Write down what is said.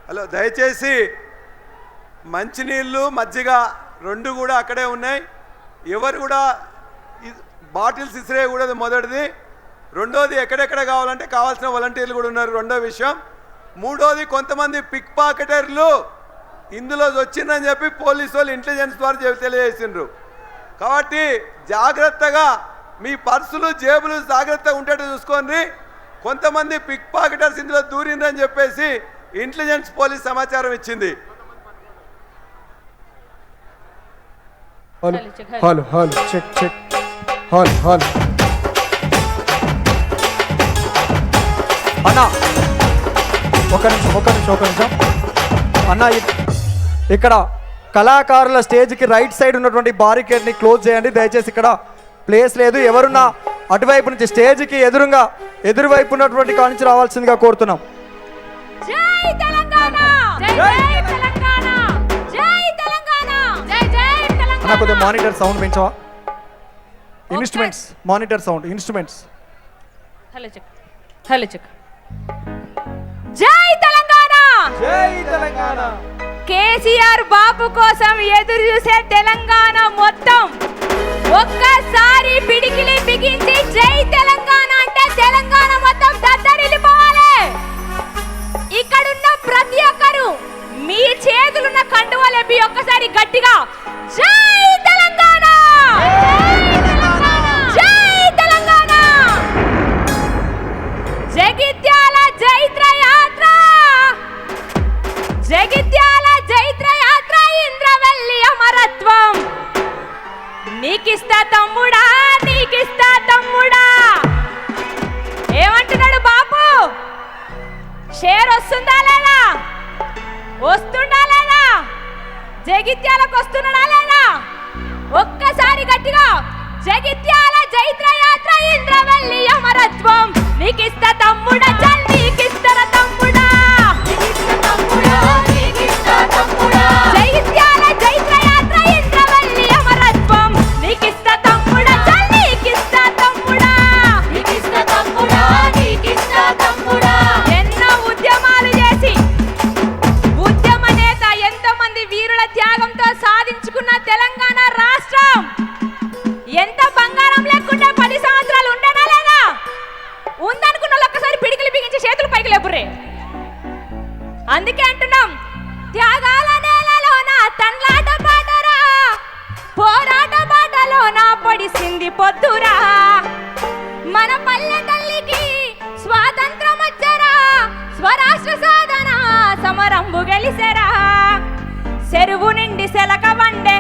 Hello, దయచేసి మంచినీళ్ళు మజ్జిగ రెండు కూడా అక్కడే ఉన్నాయి. ఎవరు కూడా బాటిల్స్ ఇసిరేయకూడదు, మొదటిది. రెండోది, ఎక్కడెక్కడ కావాలంటే కావాల్సిన వాలంటీర్లు కూడా ఉన్నారు, రెండో విషయం. మూడోది, కొంతమంది పిక్ పాకెటర్లు ఇందులో వచ్చిందని చెప్పి పోలీసు వాళ్ళు ఇంటెలిజెన్స్ ద్వారా తెలియజేసిండ్రు. కాబట్టి జాగ్రత్తగా మీ పర్సులు జేబులు జాగ్రత్తగా ఉండేట్టు చూసుకోండి. కొంతమంది పిక్ పాకెటర్స్ ఇందులో దూరిందని చెప్పేసి ఇంటెలిజెన్స్ పోలీస్ సమాచారం ఇచ్చింది. అన్న ఒక నిమిషం అన్న, ఇక్కడ కళాకారుల స్టేజ్కి రైట్ సైడ్ ఉన్నటువంటి బారికేడ్ని క్లోజ్ చేయండి దయచేసి. ఇక్కడ ప్లేస్ లేదు. ఎవరున్నా అటువైపు నుంచి స్టేజ్కి ఎదురువైపు ఉన్నటువంటి కాడి నుంచి రావాల్సిందిగా కోరుతున్నాం. అన్న కొద్దిగా మానిటర్ సౌండ్ పెంచవా? Instruments monitor sound instruments. Hello check. జై తెలంగాణ, జై తెలంగాణ. కేసీఆర్ బాబు కోసం ఎదురు చూసే తెలంగాణ మొత్తం ఒక్కసారి పిడికిలి బిగించి జై తెలంగాణ అంటే తెలంగాణ మొత్తం దద్దరిల్లిపోవాలి. ఇక్కడున్న ప్రతి ఒక్కరు మీ చేతులున్న కండువాలు ఎప్పి ఒక్కసారి గట్టిగా జై తెలంగాణ, జై తెలంగాణ. జగిత్యాల జైత్ర యాత్ర, జగిత్యాల జైత్ర యాత్ర, ఇంద్రవల్లి అమరత్వం. నీకిస్తా తమ్ముడా, నీకిస్తా తమ్ముడా. ఏమంటున్నాడు బాబు? షేర్ వస్తుందా లేదా? వస్తుందా లేదా? జగిత్యాలకు వస్తున్నాడా లేదా? ఒక్కసారి గట్టిగా జగిత్యాల జైత్ర యాత్ర, ఇంద్రవల్లి అమరత్వం. నీకిస్తా తమ్ముడా, చల్ నీకిస్తర తమ్ముడా. జగిత్యాల జైత్ర యాత్ర, ఇంద్రవల్లి అమరత్వం. నీకిస్తా తమ్ముడా, చల్ నీకిస్తా తమ్ముడా. ఎన్నో ఉద్యమాలు చేసి ఉద్యమ నేత, ఎంతో మంది వీరుల త్యాగంతో సాధించుకున్న తెలంగాణ రాష్ట్రం ఎంత బంగారం లేకుండా 10 సంవత్సరాలు ఉండనా లేదా? ఉందనుకున్న వాళ్ళు ఒక్కసారి పిడికిలి బిగించి చేతులు పైకి లేపుర్రే. అందుకే అంటున్నాం, త్యాగాల నేలలోన తన్లాట పాటరా, పోరాట బాటలోన పొడిసింది పొద్దురా. మన పల్లె తల్లికి స్వాతంత్రం వచ్చరా, స్వరాష్ట్ర సాధన సమరంబు గెలిసెరా. చెరువు నిండి సెలక వండే